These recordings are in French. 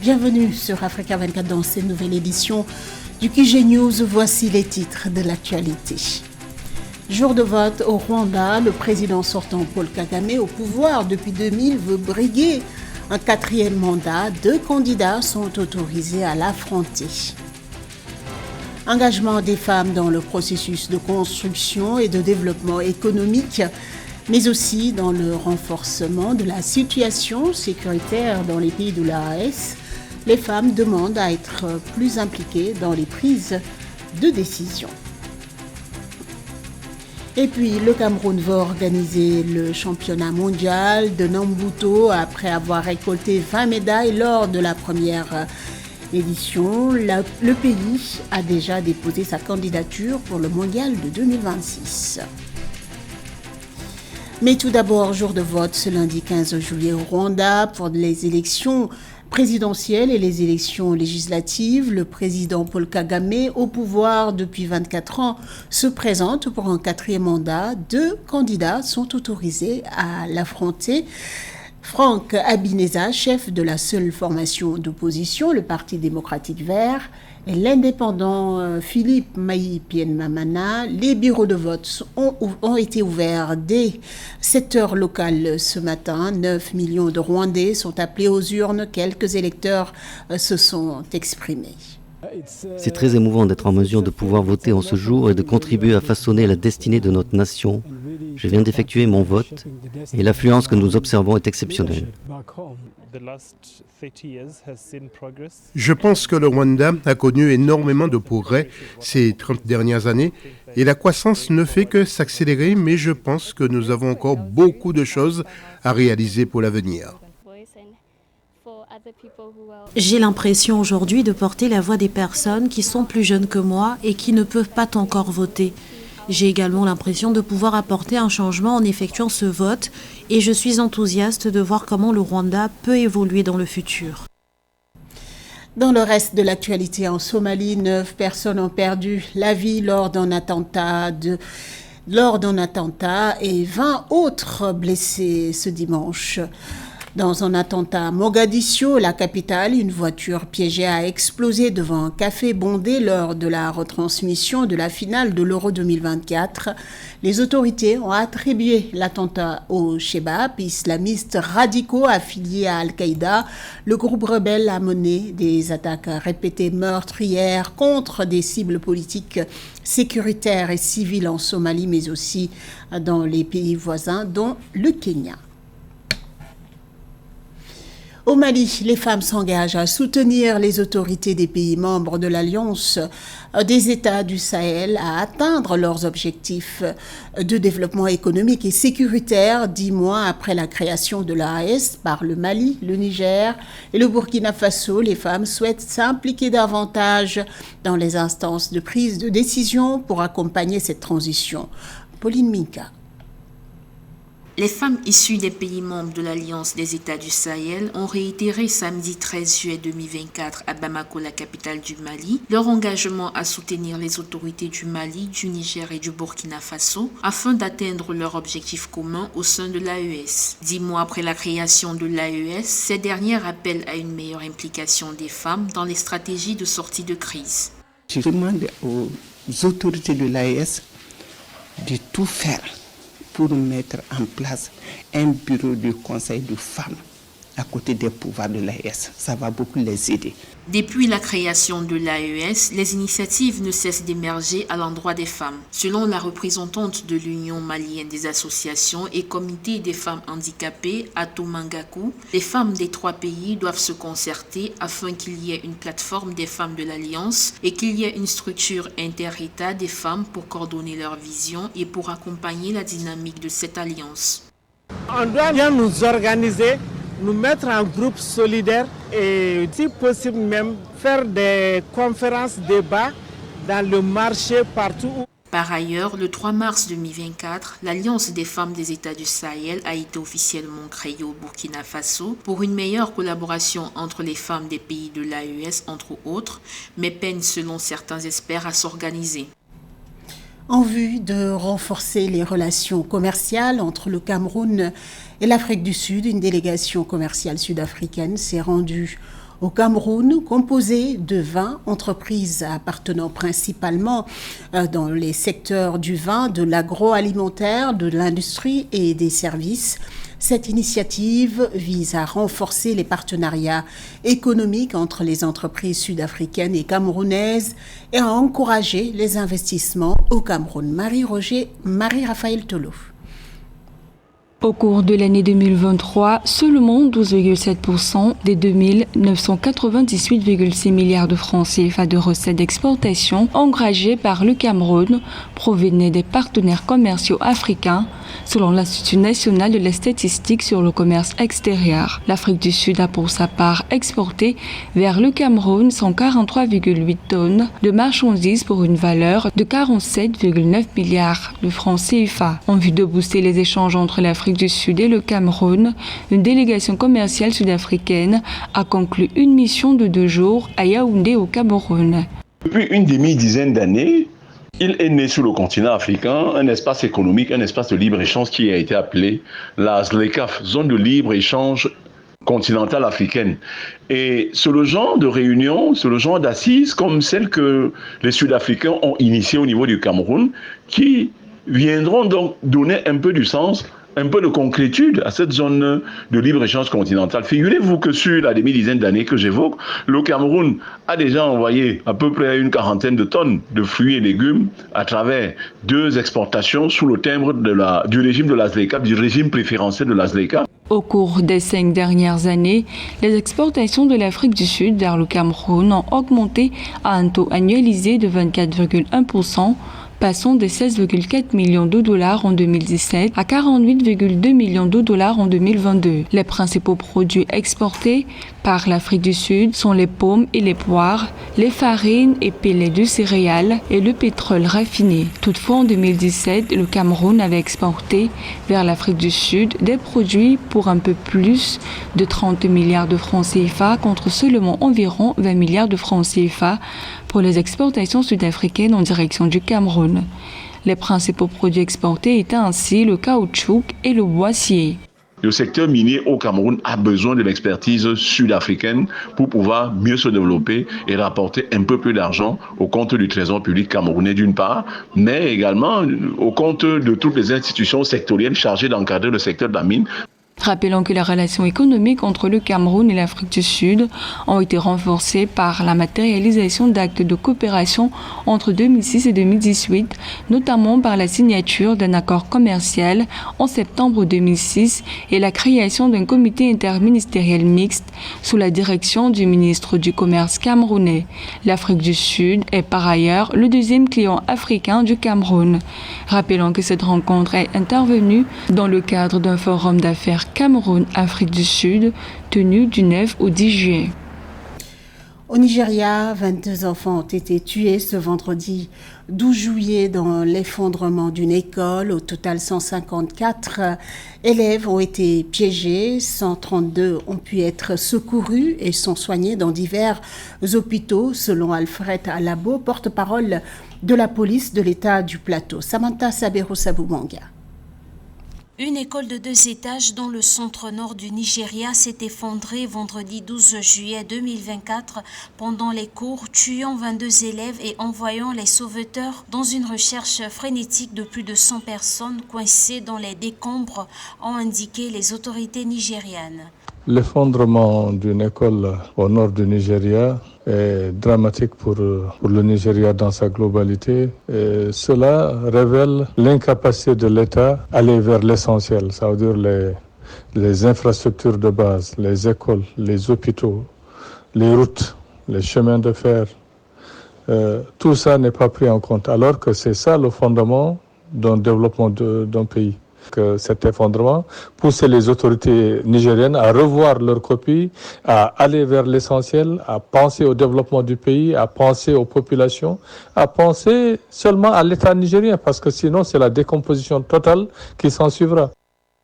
Bienvenue sur Africa 24 dans cette nouvelle édition du QG News. Voici les titres de l'actualité. Jour de vote au Rwanda, le président sortant Paul Kagame, au pouvoir depuis 2000, veut briguer un 4e mandat. 2 candidats sont autorisés à l'affronter. Engagement des femmes dans le processus de construction et de développement économique, mais aussi dans le renforcement de la situation sécuritaire dans les pays de l'AES. Les femmes demandent à être plus impliquées dans les prises de décision. Et puis, le Cameroun va organiser le championnat mondial de Nambuto après avoir récolté 20 médailles lors de la première édition. Le pays a déjà déposé sa candidature pour le mondial de 2026. Mais tout d'abord, jour de vote ce lundi 15 juillet au Rwanda pour les élections présidentielles et les élections législatives. Le président Paul Kagame, au pouvoir depuis 24 ans, se présente pour un 4e mandat. 2 candidats sont autorisés à l'affronter. Franck Habineza, chef de la seule formation d'opposition, le Parti démocratique vert, et l'indépendant Philippe Maï-Pienmamana. Les bureaux de vote ont été ouverts dès 7 heures locales ce matin. 9 millions de Rwandais sont appelés aux urnes. Quelques électeurs se sont exprimés. C'est très émouvant d'être en mesure de pouvoir voter en ce jour et de contribuer à façonner la destinée de notre nation. Je viens d'effectuer mon vote et l'affluence que nous observons est exceptionnelle. Je pense que le Rwanda a connu énormément de progrès ces 30 dernières années et la croissance ne fait que s'accélérer, mais je pense que nous avons encore beaucoup de choses à réaliser pour l'avenir. J'ai l'impression aujourd'hui de porter la voix des personnes qui sont plus jeunes que moi et qui ne peuvent pas encore voter. J'ai également l'impression de pouvoir apporter un changement en effectuant ce vote et je suis enthousiaste de voir comment le Rwanda peut évoluer dans le futur. Dans le reste de l'actualité, en Somalie, 9 personnes ont perdu la vie lors d'un attentat et 20 autres blessés ce dimanche. Dans un attentat à Mogadiscio, la capitale, une voiture piégée a explosé devant un café bondé lors de la retransmission de la finale de l'Euro 2024. Les autorités ont attribué l'attentat aux Chebab, islamistes radicaux affiliés à Al-Qaïda. Le groupe rebelle a mené des attaques répétées meurtrières contre des cibles politiques, sécuritaires et civiles en Somalie, mais aussi dans les pays voisins, dont le Kenya. Au Mali, les femmes s'engagent à soutenir les autorités des pays membres de l'Alliance des États du Sahel à atteindre leurs objectifs de développement économique et sécuritaire 10 mois après la création de l'AES par le Mali, le Niger et le Burkina Faso. Les femmes souhaitent s'impliquer davantage dans les instances de prise de décision pour accompagner cette transition. Pauline Minka. Les femmes issues des pays membres de l'Alliance des États du Sahel ont réitéré samedi 13 juillet 2024 à Bamako, la capitale du Mali, leur engagement à soutenir les autorités du Mali, du Niger et du Burkina Faso afin d'atteindre leurs objectifs communs au sein de l'AES. 10 mois après la création de l'AES, ces dernières appellent à une meilleure implication des femmes dans les stratégies de sortie de crise. Je demande aux autorités de l'AES de tout faire pour mettre en place un bureau de conseil de femmes à côté des pouvoirs de l'AES. Ça va beaucoup les aider. Depuis la création de l'AES, les initiatives ne cessent d'émerger à l'endroit des femmes. Selon la représentante de l'Union malienne des associations et comité des femmes handicapées, Atou Mangakou, les femmes des 3 pays doivent se concerter afin qu'il y ait une plateforme des femmes de l'Alliance et qu'il y ait une structure inter-État des femmes pour coordonner leur vision et pour accompagner la dynamique de cette alliance. On doit bien nous organiser, nous mettre en groupe solidaire et si possible même faire des conférences, débats dans le marché partout. Par ailleurs, le 3 mars 2024, l'Alliance des femmes des États du Sahel a été officiellement créée au Burkina Faso pour une meilleure collaboration entre les femmes des pays de l'AES, entre autres, mais peine selon certains experts à s'organiser. En vue de renforcer les relations commerciales entre le Cameroun et l'Afrique du Sud, une délégation commerciale sud-africaine s'est rendue au Cameroun, composé de 20 entreprises appartenant principalement dans les secteurs du vin, de l'agroalimentaire, de l'industrie et des services. Cette initiative vise à renforcer les partenariats économiques entre les entreprises sud-africaines et camerounaises et à encourager les investissements au Cameroun. Marie-Raphaël Tolo. Au cours de l'année 2023, seulement 12,7% des 2998,6 milliards de francs CFA de recettes d'exportation engagées par le Cameroun provenaient des partenaires commerciaux africains, selon l'Institut national de la statistique sur le commerce extérieur. L'Afrique du Sud a pour sa part exporté vers le Cameroun 143,8 tonnes de marchandises pour une valeur de 47,9 milliards de francs CFA. En vue de booster les échanges entre l'Afrique du Sud et le Cameroun, une délégation commerciale sud-africaine a conclu une mission de 2 jours à Yaoundé au Cameroun. Depuis une demi-dizaine d'années, il est né sur le continent africain un espace économique, un espace de libre-échange qui a été appelé la ZLECAf, zone de libre-échange continentale africaine. Et c'est le genre de réunion, c'est le genre d'assises comme celles que les Sud-Africains ont initiées au niveau du Cameroun, qui viendront donc donner un peu du sens, un peu de concrétude à cette zone de libre-échange continentale. Figurez-vous que sur la demi-dizaine d'années que j'évoque, le Cameroun a déjà envoyé à peu près une 40aine de tonnes de fruits et légumes à travers 2 exportations sous le timbre du régime de la ZLECAf, du régime préférentiel de la ZLECAf. Au cours des 5 dernières années, les exportations de l'Afrique du Sud vers le Cameroun ont augmenté à un taux annualisé de 24,1%, passant de 16,4 millions de dollars en 2017 à 48,2 millions de dollars en 2022. Les principaux produits exportés par l'Afrique du Sud sont les pommes et les poires, les farines et pellets de céréales et le pétrole raffiné. Toutefois, en 2017, le Cameroun avait exporté vers l'Afrique du Sud des produits pour un peu plus de 30 milliards de francs CFA contre seulement environ 20 milliards de francs CFA pour les exportations sud-africaines en direction du Cameroun. Les principaux produits exportés étaient ainsi le caoutchouc et le boissier. Le secteur minier au Cameroun a besoin de l'expertise sud-africaine pour pouvoir mieux se développer et rapporter un peu plus d'argent au compte du trésor public camerounais d'une part, mais également au compte de toutes les institutions sectorielles chargées d'encadrer le secteur de la mine. Rappelons que les relations économiques entre le Cameroun et l'Afrique du Sud ont été renforcées par la matérialisation d'actes de coopération entre 2006 et 2018, notamment par la signature d'un accord commercial en septembre 2006 et la création d'un comité interministériel mixte sous la direction du ministre du Commerce camerounais. L'Afrique du Sud est par ailleurs le 2e client africain du Cameroun. Rappelons que cette rencontre est intervenue dans le cadre d'un forum d'affaires Cameroun-Afrique du Sud, tenu du 9 au 10 juillet. Au Nigeria, 22 enfants ont été tués ce vendredi 12 juillet dans l'effondrement d'une école. Au total, 154 élèves ont été piégés, 132 ont pu être secourus et sont soignés dans divers hôpitaux, selon Alfred Alabo, porte-parole de la police de l'État du Plateau. Samantha Sabero-Saboumanga. Une école de 2 étages dans le centre-nord du Nigeria s'est effondrée vendredi 12 juillet 2024 pendant les cours, tuant 22 élèves et envoyant les sauveteurs dans une recherche frénétique de plus de 100 personnes coincées dans les décombres, ont indiqué les autorités nigérianes. L'effondrement d'une école au nord du Nigeria est dramatique pour le Nigeria dans sa globalité. Et cela révèle l'incapacité de l'État à aller vers l'essentiel, ça veut dire les infrastructures de base, les écoles, les hôpitaux, les routes, les chemins de fer. Tout ça n'est pas pris en compte, alors que c'est ça le fondement d'un développement d'un pays. Que cet effondrement pousse les autorités nigériennes à revoir leur copie, à aller vers l'essentiel, à penser au développement du pays, à penser aux populations, à penser seulement à l'État nigérien, parce que sinon c'est la décomposition totale qui s'en suivra.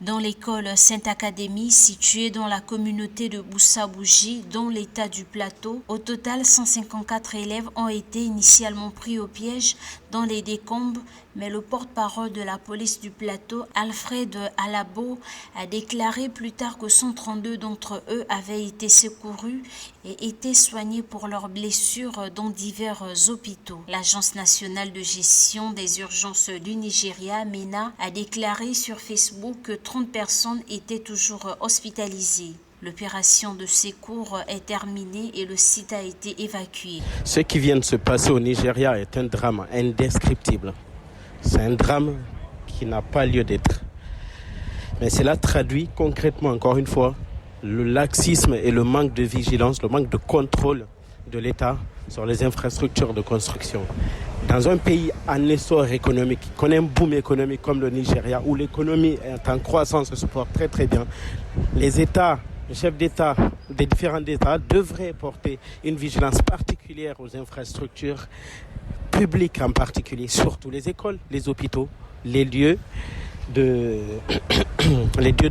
Dans l'école Sainte-Académie, située dans la communauté de Boussa-Bougie, dans l'état du Plateau, au total 154 élèves ont été initialement pris au piège dans les décombres, mais le porte-parole de la police du Plateau, Alfred Alabo, a déclaré plus tard que 132 d'entre eux avaient été secourus et étaient soignés pour leurs blessures dans divers hôpitaux. L'Agence nationale de gestion des urgences du Nigeria, MENA, a déclaré sur Facebook que 30 personnes étaient toujours hospitalisées. L'opération de secours est terminée et le site a été évacué. Ce qui vient de se passer au Nigeria est un drame indescriptible. C'est un drame qui n'a pas lieu d'être. Mais cela traduit concrètement, encore une fois, le laxisme et le manque de vigilance, le manque de contrôle de l'État sur les infrastructures de construction. Dans un pays en essor économique, qui connaît un boom économique comme le Nigeria, où l'économie est en croissance et se porte très très bien, les États, les chefs d'État des différents États devraient porter une vigilance particulière aux infrastructures publiques en particulier, surtout les écoles, les hôpitaux, les lieux de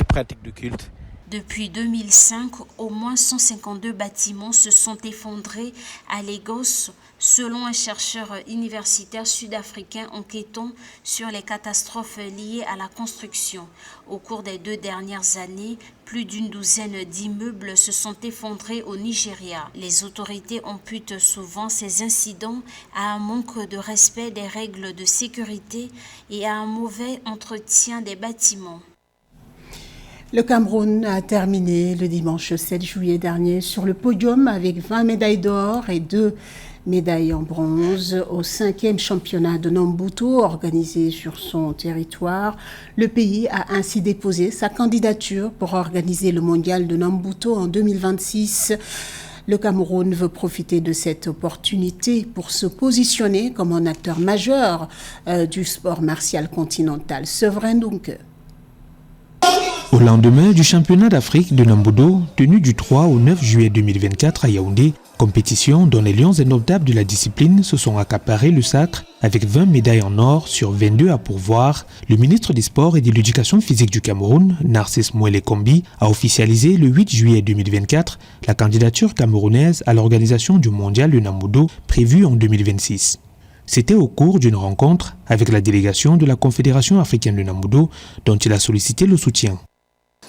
pratique du culte. Depuis 2005, au moins 152 bâtiments se sont effondrés à Lagos, selon un chercheur universitaire sud-africain enquêtant sur les catastrophes liées à la construction. Au cours des 2 dernières années, plus d'une douzaine d'immeubles se sont effondrés au Nigeria. Les autorités imputent souvent ces incidents à un manque de respect des règles de sécurité et à un mauvais entretien des bâtiments. Le Cameroun a terminé le dimanche 7 juillet dernier sur le podium avec 20 médailles d'or et 2 médailles en bronze au 5e championnat de Nambuto organisé sur son territoire. Le pays a ainsi déposé sa candidature pour organiser le mondial de Nambuto en 2026. Le Cameroun veut profiter de cette opportunité pour se positionner comme un acteur majeur du sport martial continental. Severin Dunke. Au lendemain du championnat d'Afrique de Nambudo, tenu du 3 au 9 juillet 2024 à Yaoundé, compétition dont les lions indomptables de la discipline se sont accaparés le sacre avec 20 médailles en or sur 22 à pourvoir, le ministre des Sports et de l'Éducation physique du Cameroun, Narcisse Mouele Kombi, a officialisé le 8 juillet 2024 la candidature camerounaise à l'organisation du mondial de Nambudo prévue en 2026. C'était au cours d'une rencontre avec la délégation de la Confédération africaine de Nambudo dont il a sollicité le soutien.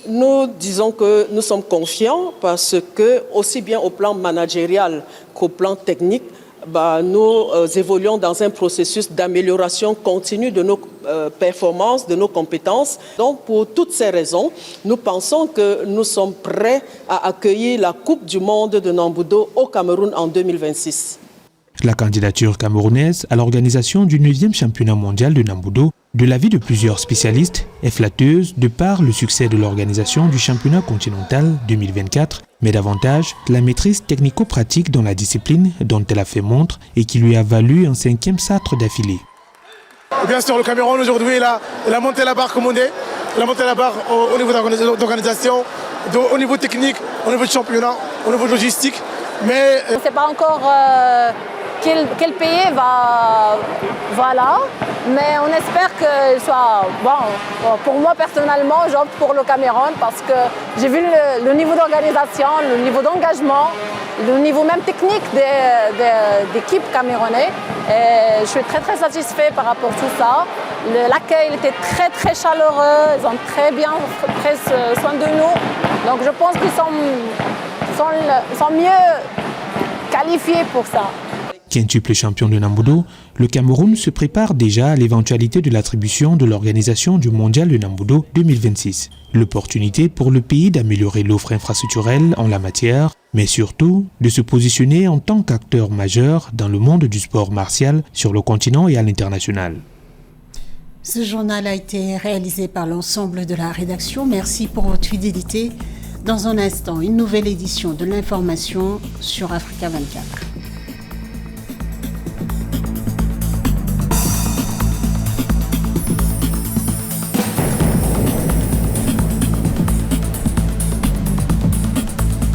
Nous disons que nous sommes confiants parce que, aussi bien au plan managérial qu'au plan technique, nous évoluons dans un processus d'amélioration continue de nos performances, de nos compétences. Donc, pour toutes ces raisons, nous pensons que nous sommes prêts à accueillir la Coupe du monde de Nambudo au Cameroun en 2026. La candidature camerounaise à l'organisation du 9e championnat mondial de Nambudo, de l'avis de plusieurs spécialistes, est flatteuse de par le succès de l'organisation du championnat continental 2024, mais davantage la maîtrise technico-pratique dans la discipline dont elle a fait montre et qui lui a valu un 5e sacre d'affilée. Bien sûr, le Cameroun aujourd'hui, il a monté la barre, comme on dit, il a monté la barre au niveau d'organisation, au niveau technique, au niveau de championnat, au niveau de logistique. Mais on ne sait pas encore quel pays va là, mais on espère qu'il soit bon. Pour moi personnellement, j'opte pour le Cameroun parce que j'ai vu le niveau d'organisation, le niveau d'engagement, le niveau même technique d'équipe camerounaise. Et je suis très très satisfait par rapport à tout ça. L'accueil était très très chaleureux, ils ont très bien pris soin de nous. Donc je pense qu'ils sont mieux qualifiés pour ça. Quintuple champion de Nambudo, le Cameroun se prépare déjà à l'éventualité de l'attribution de l'organisation du mondial de Nambudo 2026. L'opportunité pour le pays d'améliorer l'offre infrastructurelle en la matière, mais surtout de se positionner en tant qu'acteur majeur dans le monde du sport martial sur le continent et à l'international. Ce journal a été réalisé par l'ensemble de la rédaction. Merci pour votre fidélité. Dans un instant, une nouvelle édition de l'information sur Africa 24.